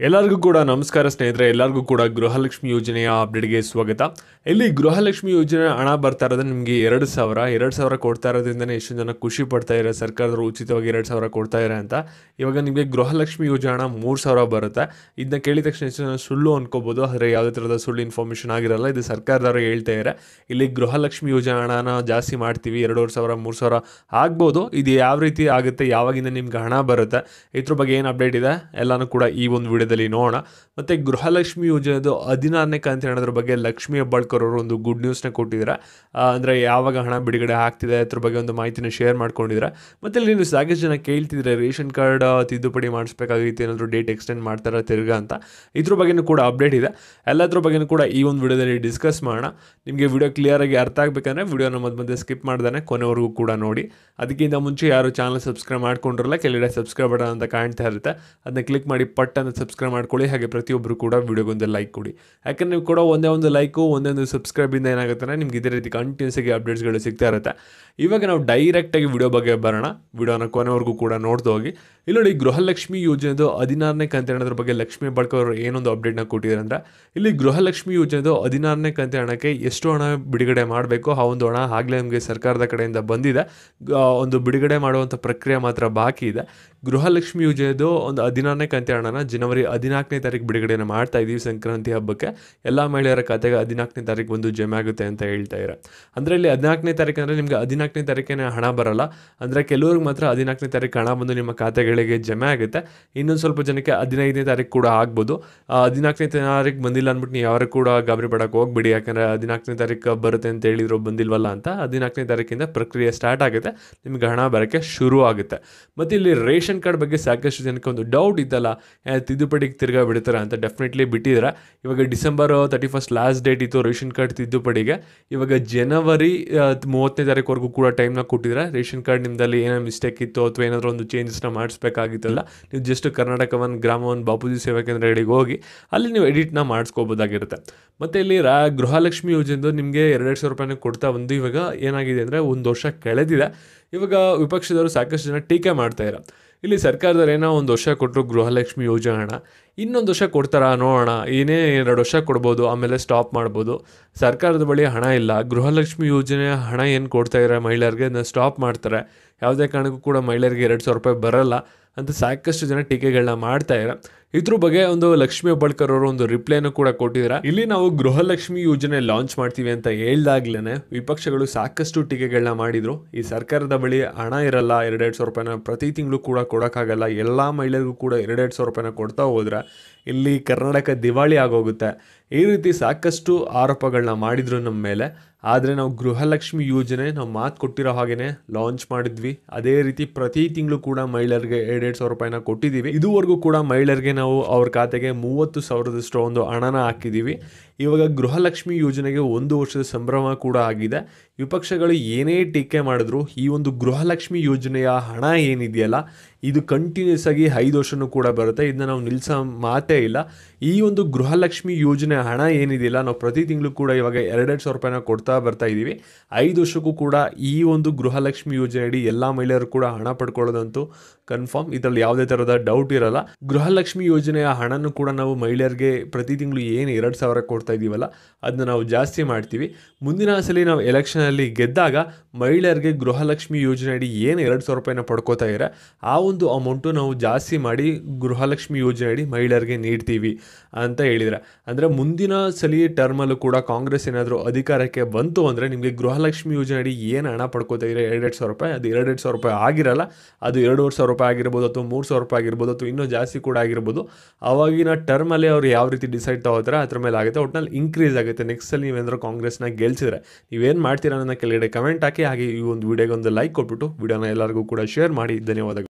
ಎಲ್ಲರಿಗೂ ಕೂಡ ನಮಸ್ಕಾರ ಸ್ನೇಹಿತರೆ. ಎಲ್ಲರಿಗೂ ಕೂಡ ಗೃಹಲಕ್ಷ್ಮಿ ಯೋಜನೆಯ ಅಪ್ಡೇಟ್ಗೆ ಸ್ವಾಗತ. ಇಲ್ಲಿ ಗೃಹಲಕ್ಷ್ಮಿ ಯೋಜನೆ ಹಣ ಬರ್ತಾ ಇರೋದು ನಿಮಗೆ 2,000 ಕೊಡ್ತಾ ಇರೋದ್ರಿಂದನೇ ಎಷ್ಟು ಜನ ಖುಷಿ ಪಡ್ತಾ ಇದ್ದಾರೆ. ಸರ್ಕಾರದವರು ಉಚಿತವಾಗಿ 2,000 ಕೊಡ್ತಾ ಇದ್ದಾರೆ ಅಂತ. ಇವಾಗ ನಿಮಗೆ ಗೃಹಲಕ್ಷ್ಮಿ ಯೋಜನೆ ಹಣ 3,000 ಬರುತ್ತೆ. ಇದನ್ನ ಕೇಳಿದ ತಕ್ಷಣ ಎಷ್ಟು ಜನ ಸುಳ್ಳು ಅನ್ಕೋಬಹುದು, ಆದರೆ ಯಾವುದೇ ಥರದ ಸುಳ್ಳು ಇನ್ಫಾರ್ಮೇಷನ್ ಆಗಿರಲ್ಲ. ಇದು ಸರ್ಕಾರದವರು ಹೇಳ್ತಾ ಇದ್ದಾರೆ. ಇಲ್ಲಿ ಗೃಹಲಕ್ಷ್ಮಿ ಯೋಜನೆ ಹಣನ ಜಾಸ್ತಿ ಮಾಡ್ತೀವಿ, 2,500 3,000 ಆಗ್ಬೋದು. ಇದು ಯಾವ ರೀತಿ ಆಗುತ್ತೆ, ಯಾವಾಗಿಂದ ನಿಮ್ಗೆ ಹಣ ಬರುತ್ತೆ, ಇದ್ರ ಬಗ್ಗೆ ಏನು ಅಪ್ಡೇಟ್ ಇದೆ ಎಲ್ಲನೂ ಕೂಡ ಈ ಒಂದು ವಿಡಿಯೋದಲ್ಲಿ ನೋಡೋಣ. ಮತ್ತು ಗೃಹಲಕ್ಷ್ಮಿ ಯೋಜನೆದು 16ನೇ ಕಂತು ಹಣದ ಬಗ್ಗೆ ಲಕ್ಷ್ಮೀ ಹೆಬ್ಬಾಳ್ಕರ್ ಅವರು ಒಂದು ಗುಡ್ ನ್ಯೂಸ್ನ ಕೊಟ್ಟಿದ್ದಾರೆ. ಅಂದರೆ ಯಾವಾಗ ಹಣ ಬಿಡುಗಡೆ ಆಗ್ತಿದೆ ಅದ್ರ ಬಗ್ಗೆ ಒಂದು ಮಾಹಿತಿನ ಶೇರ್ ಮಾಡ್ಕೊಂಡಿದ್ದಾರೆ. ಮತ್ತು ಇಲ್ಲಿ ನೀವು ಸಾಕಷ್ಟು ಜನ ಕೇಳ್ತಿದ್ರೆ ರೇಷನ್ ಕಾರ್ಡ್ ತಿದ್ದುಪಡಿ ಮಾಡಿಸ್ಬೇಕಾಗಿತ್ತು, ಏನಾದರೂ ಡೇಟ್ ಎಕ್ಸ್ಟೆಂಡ್ ಮಾಡ್ತಾರೆ ತಿರ್ಗಾ ಅಂತ. ಇದ್ರ ಬಗ್ಗೆಯೂ ಕೂಡ ಅಪ್ಡೇಟ್ ಇದೆ. ಎಲ್ಲದ್ರ ಬಗ್ಗೆಯೂ ಕೂಡ ಈ ಒಂದು ವಿಡಿಯೋದಲ್ಲಿ ಡಿಸ್ಕಸ್ ಮಾಡೋಣ. ನಿಮಗೆ ವಿಡಿಯೋ ಕ್ಲಿಯರಾಗಿ ಅರ್ಥ ಆಗಬೇಕಂದ್ರೆ ವಿಡಿಯೋನ ಮಧ್ಯೆ ಸ್ಕಿಪ್ ಮಾಡ್ದಾನೆ ಕೊನೆವರೆಗೂ ಕೂಡ ನೋಡಿ. ಅದಕ್ಕಿಂತ ಮುಂಚೆ ಯಾರು ಚಾನಲ್ ಸಬ್ಸ್ಕ್ರೈಬ್ ಮಾಡ್ಕೊಂಡಿರಲ್ಲ, ಕೆಳಗಡೆ ಸಬ್ಸ್ಕ್ರೈಬ್ ಬಟನ್ ಅಂತ ಕಾಣ್ತಾ ಇರುತ್ತೆ, ಅದನ್ನ ಕ್ಲಿಕ್ ಮಾಡಿ ಪಟ್ಟನ್ನು ಸಬ್ಸ್ಕ್ರೈಬ್ ಮಾಡ್ಕೊಳ್ಳಿ. ಹಾಗೆ ಪ್ರತಿಯೊಬ್ಬರು ಕೂಡ ವಿಡಿಯೋಗೊಂದು ಲೈಕ್ ಕೊಡಿ. ಯಾಕಂದರೆ ನೀವು ಕೂಡ ಒಂದೇ ಒಂದು ಲೈಕು ಒಂದೇ ಒಂದು ಸಬ್ಸ್ಕ್ರೈಬಿಂದ ಏನಾಗುತ್ತೆ ನಿಮ್ಗೆ ಇದೇ ರೀತಿ ಕಂಟಿನ್ಯೂಸ್ ಆಗಿ ಅಪ್ಡೇಟ್ಸ್ಗಳು ಸಿಗ್ತಾ ಇರುತ್ತೆ. ಇವಾಗ ನಾವು ಡೈರೆಕ್ಟಾಗಿ ವಿಡಿಯೋ ಬಗ್ಗೆ ಬರೋಣ. ವಿಡಿಯೋನ ಕೊನೆವರೆಗೂ ಕೂಡ ನೋಡ್ತಾ ಹೋಗಿ. ಇಲ್ಲಿ ನೋಡಿ, ಗೃಹಲಕ್ಷ್ಮಿ ಯೋಜನೆದು 16ನೇ ಕಂತು ಹಣದ ಬಗ್ಗೆ ಲಕ್ಷ್ಮೀ ಹೆಬ್ಬಾಳ್ಕರ್ ಅವರು ಏನೊಂದು ಅಪ್ಡೇಟ್ನ ಕೊಟ್ಟಿದ್ದಾರೆ ಅಂದರೆ, ಇಲ್ಲಿ ಗೃಹಲಕ್ಷ್ಮಿ ಯೋಜನೆದು 16ನೇ ಕಂತು ಹಣಕ್ಕೆ ಎಷ್ಟು ಹಣ ಬಿಡುಗಡೆ ಮಾಡಬೇಕು, ಆ ಒಂದು ಹಣ ಆಗಲೇ ನಮಗೆ ಸರ್ಕಾರದ ಕಡೆಯಿಂದ ಬಂದಿದೆ. ಒಂದು ಬಿಡುಗಡೆ ಮಾಡುವಂಥ ಪ್ರಕ್ರಿಯೆ ಮಾತ್ರ ಬಾಕಿ ಇದೆ. ಗೃಹಲಕ್ಷ್ಮಿ ಯೋಜನೆದು ಒಂದು 16ನೇ ಕಂತು ಹಣನ ಜನವರಿ 14ನೇ ತಾರೀಕು ಬಿಡುಗಡೆನ ಮಾಡ್ತಾ ಇದ್ದೀವಿ. ಸಂಕ್ರಾಂತಿ ಹಬ್ಬಕ್ಕೆ ಎಲ್ಲ ಮಹಿಳೆಯರ ಖಾತೆಗೆ 14ನೇ ತಾರೀಕು ಒಂದು ಜಮೆ ಆಗುತ್ತೆ ಅಂತ ಹೇಳ್ತಾ ಇದ್ದಾರೆ. ಅಂದರೆ ಇಲ್ಲಿ 14ನೇ ತಾರೀಕು ಅಂದರೆ ನಿಮಗೆ 14ನೇ ತಾರೀಕೇ ಹಣ ಬರಲ್ಲ. ಅಂದರೆ ಕೆಲವ್ರಿಗೆ ಮಾತ್ರ 14ನೇ ತಾರೀಕು ಹಣ ಬಂದು ನಿಮ್ಮ ಖಾತೆಗಳಿಗೆ ಜಮೆ ಆಗುತ್ತೆ. ಇನ್ನೊಂದು ಸ್ವಲ್ಪ ಜನಕ್ಕೆ 15ನೇ ತಾರೀಕು ಕೂಡ ಆಗ್ಬೋದು. 14ನೇ ತಾರೀಕು ಬಂದಿಲ್ಲ ಅಂದ್ಬಿಟ್ಟು ನೀವು ಯಾರು ಕೂಡ ಗಾಬರಿ ಪಡೋಕೆ ಹೋಗ್ಬಿಡಿ. ಯಾಕಂದರೆ 14ನೇ ತಾರೀಕು ಬರುತ್ತೆ ಅಂತ ಹೇಳಿದ್ರು, ಬಂದಿಲ್ವಲ್ಲ ಅಂತ. 14ನೇ ತಾರೀಕಿಂದ ಪ್ರಕ್ರಿಯೆ ಸ್ಟಾರ್ಟ್ ಆಗುತ್ತೆ, ನಿಮಗೆ ಹಣ ಬರೋಕ್ಕೆ ಶುರು ಆಗುತ್ತೆ. ಮತ್ತು ಇಲ್ಲಿ ರೇಷನ್ ಕಾರ್ಡ್ ಬಗ್ಗೆ ಸಾಕಷ್ಟು ಜನಕ್ಕೆ ಒಂದು ಡೌಟ್ ಇತ್ತಲ್ಲ, ತಿದ್ದುಪಡಿಗೆ ತಿರ್ಗಾ ಬಿಡ್ತಾರೆ ಅಂತ. ಡೆಫಿನೆಟ್ಲಿ ಬಿಟ್ಟಿದ್ದಾರೆ. ಇವಾಗ ಡಿಸೆಂಬರ್ 31 ಲಾಸ್ಟ್ ಡೇಟ್ ಇತ್ತು ರೇಷನ್ ಕಾರ್ಡ್ ತಿದ್ದುಪಡಿಗೆ. ಇವಾಗ ಜನವರಿ 30ನೇ ತಾರೀಕುವರೆಗೂ ಕೂಡ ಟೈಮ್ನ ಕೊಟ್ಟಿದ್ದಾರೆ. ರೇಷನ್ ಕಾರ್ಡ್ ನಿಮ್ಮದಲ್ಲಿ ಏನೋ ಮಿಸ್ಟೇಕ್ ಇತ್ತು ಅಥವಾ ಏನಾದರೂ ಒಂದು ಚೇಂಜಸ್ನ ಮಾಡಿಸ್ಬೇಕಾಗಿತ್ತಲ್ಲ, ನೀವು ಜಸ್ಟ್ ಕರ್ನಾಟಕ ಗ್ರಾಮ ಬಾಪೂಜಿ ಸೇವಾ ಕೇಂದ್ರಗಳಿಗೆ ಹೋಗಿ ಅಲ್ಲಿ ನೀವು ಎಡಿಟ್ನ ಮಾಡಿಸ್ಕೋಬೋದಾಗಿರುತ್ತೆ. ಮತ್ತು ಇಲ್ಲಿ ಗೃಹಲಕ್ಷ್ಮಿ ಯೋಜನೆದು ನಿಮಗೆ 2,000 ರೂಪಾಯಿನ ಕೊಡ್ತಾ ಬಂದು ಇವಾಗ ಏನಾಗಿದೆ ಅಂದರೆ 1 ವರ್ಷ ಕಳೆದಿದೆ. ಇವಾಗ ವಿಪಕ್ಷದವರು ಸಾಕಷ್ಟು ಜನ ಟೀಕೆ ಮಾಡ್ತಾಯಿದ್ದಾರೆ. ಇಲ್ಲಿ ಸರ್ಕಾರದವ್ರು ಏನೋ 1 ವರ್ಷ ಕೊಟ್ಟರು ಗೃಹಲಕ್ಷ್ಮಿ ಯೋಜನೆ ಹಣ, ಇನ್ನೊಂದು ವರ್ಷ ಕೊಡ್ತಾರಾ ನೋಡೋಣ, ಏನೇ 2 ವರ್ಷ ಕೊಡ್ಬೋದು, ಆಮೇಲೆ ಸ್ಟಾಪ್ ಮಾಡ್ಬೋದು. ಸರ್ಕಾರದ ಬಳಿ ಹಣ ಇಲ್ಲ. ಗೃಹಲಕ್ಷ್ಮಿ ಯೋಜನೆ ಹಣ ಏನು ಕೊಡ್ತಾ ಇದ್ದಾರೆ ಮಹಿಳೆಯರಿಗೆ ಅದನ್ನ ಸ್ಟಾಪ್ ಮಾಡ್ತಾರೆ. ಯಾವುದೇ ಕಾರಣಕ್ಕೂ ಕೂಡ ಮಹಿಳೆಯರಿಗೆ 2,000 ರೂಪಾಯಿ ಬರಲ್ಲ ಅಂತ ಸಾಕಷ್ಟು ಜನ ಟೀಕೆಗಳನ್ನ ಮಾಡ್ತಾ ಇದ್ದಾರೆ. ಇದ್ರ ಬಗ್ಗೆ ಒಂದು ಲಕ್ಷ್ಮೀ ಹೆಬ್ಬಾಳ್ಕರ್ ಅವರು ಒಂದು ರಿಪ್ಲೈನು ಕೂಡ ಕೊಟ್ಟಿದ್ದಾರೆ. ಇಲ್ಲಿ ನಾವು ಗೃಹಲಕ್ಷ್ಮಿ ಯೋಜನೆ ಲಾಂಚ್ ಮಾಡ್ತೀವಿ ಅಂತ ಹೇಳ್ದಾಗ್ಲೇ ವಿಪಕ್ಷಗಳು ಸಾಕಷ್ಟು ಟೀಕೆಗಳನ್ನ ಮಾಡಿದ್ರು. ಈ ಸರ್ಕಾರದ ಬಳಿ ಹಣ ಇರಲ್ಲ, 2,000 ರೂಪಾಯಿನ ಪ್ರತಿ ತಿಂಗಳು ಕೂಡ ಕೊಡೋಕ್ಕಾಗಲ್ಲ, ಎಲ್ಲ ಮಹಿಳೆಯರಿಗೂ ಕೂಡ 2,000 ರೂಪಾಯಿನ ಕೊಡ್ತಾ ಹೋದ್ರೆ ಇಲ್ಲಿ ಕರ್ನಾಟಕ ದಿವಾಳಿ ಆಗೋಗುತ್ತೆ. ಈ ರೀತಿ ಸಾಕಷ್ಟು ಆರೋಪಗಳನ್ನ ಮಾಡಿದ್ರು ನಮ್ಮ ಮೇಲೆ. ಆದರೆ ನಾವು ಗೃಹಲಕ್ಷ್ಮಿ ಯೋಜನೆ ನಾವು ಮಾತು ಕೊಟ್ಟಿರೋ ಹಾಗೇ ಲಾಂಚ್ ಮಾಡಿದ್ವಿ. ಅದೇ ರೀತಿ ಪ್ರತಿ ತಿಂಗಳು ಕೂಡ ಮಹಿಳೆಯರಿಗೆ 2,000 ರೂಪಾಯಿನ ಕೊಟ್ಟಿದ್ದೀವಿ. ಇದುವರೆಗೂ ಕೂಡ ಮಹಿಳೆಯರಿಗೆ ನಾವು ಅವ್ರ ಖಾತೆಗೆ 30,000 ಒಂದು ಹಣನ ಹಾಕಿದ್ದೀವಿ. ಇವಾಗ ಗೃಹಲಕ್ಷ್ಮಿ ಯೋಜನೆಗೆ 1 ವರ್ಷದ ಸಂಭ್ರಮ ಕೂಡ ಆಗಿದೆ. ವಿಪಕ್ಷಗಳು ಏನೇ ಟೀಕೆ ಮಾಡಿದ್ರು ಈ ಒಂದು ಗೃಹಲಕ್ಷ್ಮಿ ಯೋಜನೆಯ ಹಣ ಏನಿದೆಯಲ್ಲ ಇದು ಕಂಟಿನ್ಯೂಸ್ ಆಗಿ 5 ವರ್ಷನೂ ಕೂಡ ಬರುತ್ತೆ. ಇದನ್ನ ನಾವು ನಿಲ್ಲಿಸೋ ಮಾತೇ ಇಲ್ಲ. ಈ ಒಂದು ಗೃಹಲಕ್ಷ್ಮಿ ಯೋಜನೆ ಹಣ ಏನಿದೆಯಲ್ಲ ನಾವು ಪ್ರತಿ ತಿಂಗಳು ಕೂಡ ಇವಾಗ 2,000 ರೂಪಾಯಿನ ಕೊಡ್ತಾ ಬರ್ತಾ ಇದ್ದೀವಿ. 5 ವರ್ಷಕ್ಕೂ ಕೂಡ ಈ ಒಂದು ಗೃಹಲಕ್ಷ್ಮಿ ಯೋಜನೆ ಅಡಿ ಎಲ್ಲ ಮಹಿಳೆಯರು ಕೂಡ ಹಣ ಪಡ್ಕೊಳ್ಳೋದಂತೂ ಕನ್ಫರ್ಮ್. ಇದರಲ್ಲಿ ಯಾವುದೇ ಥರದ ಡೌಟ್ ಇರಲ್ಲ. ಗೃಹಲಕ್ಷ್ಮಿ ಯೋಜನೆಯ ಹಣನೂ ಕೂಡ ನಾವು ಮಹಿಳೆಯರಿಗೆ ಪ್ರತಿ ತಿಂಗಳು ಏನು 2,000 ಕೊಡ್ತಾ ಇದ್ದೀವಲ್ಲ ಅದನ್ನ ನಾವು ಜಾಸ್ತಿ ಮಾಡ್ತೀವಿ. ಮುಂದಿನ ಸಲ ನಾವು ಎಲೆಕ್ಷನಲ್ಲಿ ಗೆದ್ದಾಗ ಮಹಿಳೆಯರಿಗೆ ಗೃಹಲಕ್ಷ್ಮಿ ಯೋಜನೆ ಅಡಿ ಏನು 2,000 ರೂಪಾಯಿನ ಪಡ್ಕೋತಾ ಇದ್ದಾರೆ ಆ ಒಂದು ಅಮೌಂಟು ನಾವು ಜಾಸ್ತಿ ಮಾಡಿ ಗೃಹಲಕ್ಷ್ಮಿ ಯೋಜನೆ ಅಡಿ ಮಹಿಳೆಯರಿಗೆ ನೀಡ್ತೀವಿ ಅಂತ ಹೇಳಿದರೆ. ಅಂದರೆ ಮುಂದಿನ ಸಲ ಟರ್ಮಲ್ಲೂ ಕೂಡ ಕಾಂಗ್ರೆಸ್ ಏನಾದರೂ ಅಧಿಕಾರಕ್ಕೆ ಬಂತು ಅಂದರೆ ನಿಮಗೆ ಗೃಹಲಕ್ಷ್ಮಿ ಯೋಜನೆ ಅಡಿ ಏನು ಹಣ ಪಡ್ಕೋತಾ ಇದ್ದಾರೆ 2,000 ರೂಪಾಯಿ, ಅದು 2,000 ರೂಪಾಯಿ ಆಗಿರಲ್ಲ, ಅದು 2,500 ರೂಪಾಯಿ ಆಗಿರ್ಬೋದು ಅಥವಾ 3,000 ರೂಪಾಯಿ ಆಗಿರ್ಬೋದು ಅಥವಾ ಇನ್ನೂ ಜಾಸ್ತಿ ಕೂಡ ಆಗಿರ್ಬೋದು. ಆವಾಗಿನ ಟರ್ಮಲ್ಲಿ ಅವ್ರು ಯಾವ ರೀತಿ ಡಿಸೈಡ್ ತಗೋತಾರೆ ಅದ್ರ ಮೇಲೆ ಆಗುತ್ತೆ. ಒಟ್ಟಿನಲ್ಲಿ ಇನ್ಕ್ರೀಸ್ ಆಗುತ್ತೆ. ನೆಕ್ಸ್ಟ್ ಸಲ ನೀವೇನಾದರೂ ಕಾಂಗ್ರೆಸ್ನ ಗೆಲ್ಸಿದ್ರೆ ನೀವೇನು ಮಾಡ್ತೀರಾ ಅನ್ನೋ ಕೆಳಗಡೆ ಕಮೆಂಟ್ ಹಾಕಿ. ಹಾಗೆ ಈ ಒಂದು ವಿಡಿಯೋಗೆ ಒಂದು ಲೈಕ್ ಕೊಟ್ಬಿಟ್ಟು ವಿಡಿಯೋನ ಎಲ್ಲರಿಗೂ ಕೂಡ ಶೇರ್ ಮಾಡಿ. ಧನ್ಯವಾದಗಳು.